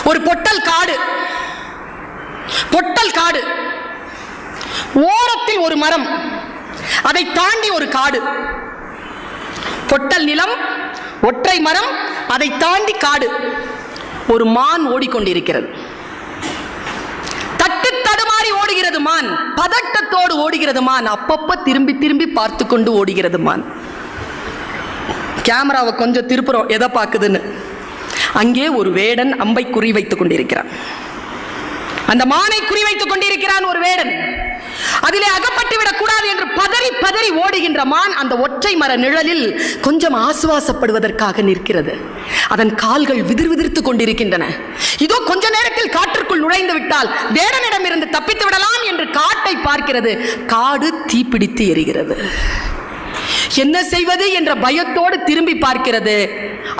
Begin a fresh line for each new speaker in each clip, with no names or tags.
ஒரு பொட்டல் காடு, பொட்டல் காடு, ஓரத்தில் ஒரு மரம், அதை தாண்டி ஒரு காடு. பொட்டல் நிலம், ஒற்றை மரம், அதை தாண்டி காடு. ஒரு மான் ஓடிக்கொண்டிருக்கிறது. தட்டு தடுமாறி ஓடுகிறது மான், பதட்டத்தோடு ஓடுகிறது மான். அப்பப்ப திரும்பி திரும்பி பார்த்து கொண்டு ஓடுகிறது மான். கேமராவை கொஞ்சம் திருப்புறோம், எதை பார்க்குதுன்னு. அங்கே ஒரு வேடன் அம்பை குறிவைத்துக் கொண்டிருக்கிறான். அந்த மானை குறிவைத்துக் கொண்டிருக்கிறான் ஒரு வேடன். அதிலே அகப்பட்டு விடக் கூடாது என்று பதறி பதறி ஓடுகின்ற மான் அந்த ஒற்றை மர நிழலில் கொஞ்சம் ஆசுவாசப்படுவதற்காக நிற்கிறது. அதன் கால்கள் விதிர் விதிர்த்து கொண்டிருக்கின்றன. இதோ கொஞ்ச நேரத்தில் காற்றுக்குள் நுழைந்து விட்டால் வேடனிடமிருந்து தப்பித்து விடலாம் என்று காட்டை பார்க்கிறது. காடு தீப்பிடித்து எரிகிறது. என்ன செய்வது என்ற பயத்தோடு திரும்பி பார்க்கிறது.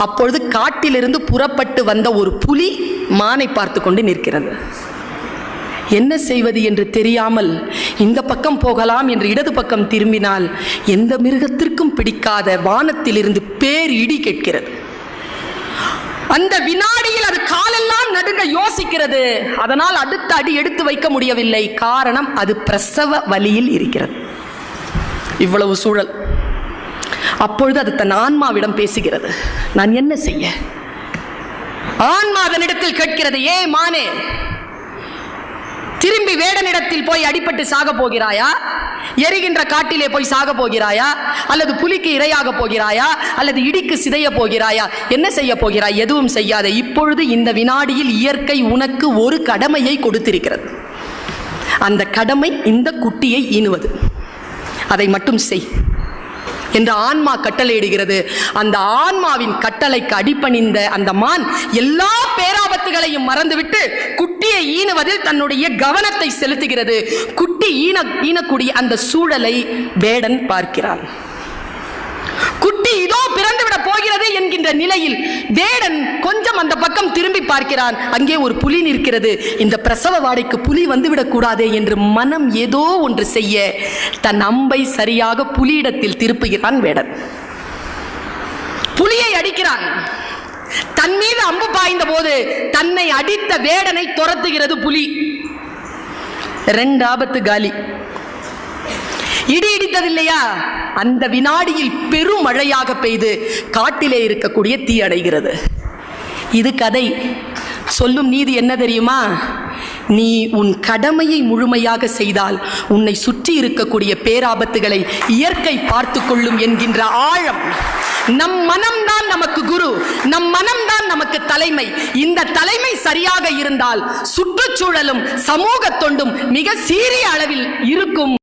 அப்பொழுது காட்டிலிருந்து புறப்பட்டு வந்த ஒரு புலி மானை பார்த்து கொண்டு நிற்கிறது. என்ன செய்வது என்று தெரியாமல் இந்த பக்கம் போகலாம் என்று இடது பக்கம் திரும்பினால் எந்த மிருகத்திற்கும் பிடிக்காத வானத்திலிருந்து பேர் இடி கேட்கிறது. அந்த வினாடியில் அது காலெல்லாம் நடுங்க யோசிக்கிறது. அதனால் அடுத்த அடி எடுத்து வைக்க முடியவில்லை. காரணம், அது பிரசவ வலியில் இருக்கிறது. இவ்வளவு சூழல். அப்பொழுது அது தன் ஆன்மாவிடம் பேசுகிறது. நான் என்ன செய்ய? ஆன்மா அதனிடத்தில் கேட்கிறது, ஏ மானே, திரும்பி வேடனிடத்தில் போய் அடிபட்டு சாக போகிறாயா? எரிகின்ற காட்டிலே போய் சாக போகிறாயா? அல்லது புலிக்கு இரையாக போகிறாயா? அல்லது இடிக்கு சிதைய போகிறாயா? என்ன செய்ய போகிறாய்? எதுவும் செய்யாத. இப்பொழுது இந்த வினாடியில் இயற்கை உனக்கு ஒரு கடமையை கொடுத்திருக்கிறது. அந்த கடமை இந்த குட்டியை ஈனுவது. அதை மட்டும் செய் என்று ஆன்மா கட்டளையிடுகிறது. அந்த ஆன்மாவின் கட்டளைக்கு அடிபணிந்த அந்த மான் எல்லா பேராபத்துகளையும் மறந்துவிட்டு குட்டியை ஈனுவதில் தன்னுடைய கவனத்தை செலுத்துகிறது. குட்டி ஈனக்கூடிய அந்த சூழலை வேடன் பார்க்கிறான். குட்டி இதோ பிறந்துவிட போகிறது என்கின்ற நிலையில் வேடன் கொஞ்சம் அந்த பக்கம் திரும்பி பார்க்கிறான். அங்கே ஒரு புலி நிற்கிறது. இந்த பிரசவ வாடைக்கு புலி வந்துவிடக் கூடாதே என்று மனம் ஏதோ ஒன்று செய்ய தன் அம்பை சரியாக புலியிடத்தில் திருப்புகிறான் வேடன். புலியை அடிக்கிறான். தன் மீது அம்பு பாய்ந்த போது தன்னை அடித்த வேடனை துரத்துகிறது புலி. 2 ஆபத்து காலி. இடி இடித்ததில்லையா? அந்த வினாடியில் பெரும் மழையாக பெய்து காட்டிலே இருக்கக்கூடிய தீ அடைகிறது. இது கதை. சொல்லும் நீதி என்ன தெரியுமா? நீ உன் கடமையை முழுமையாக செய்தால் உன்னை சுற்றி இருக்கக்கூடிய பேராபத்துகளை இயற்கை பார்த்து கொள்ளும் என்கின்ற ஆழம். நம் மனம்தான் நமக்கு குரு, நம் மனம்தான் நமக்கு தலைமை. இந்த தலைமை சரியாக இருந்தால் சுற்றுச்சூழலும் சமூக தொண்டும் மிக சீரிய அளவில் இருக்கும்.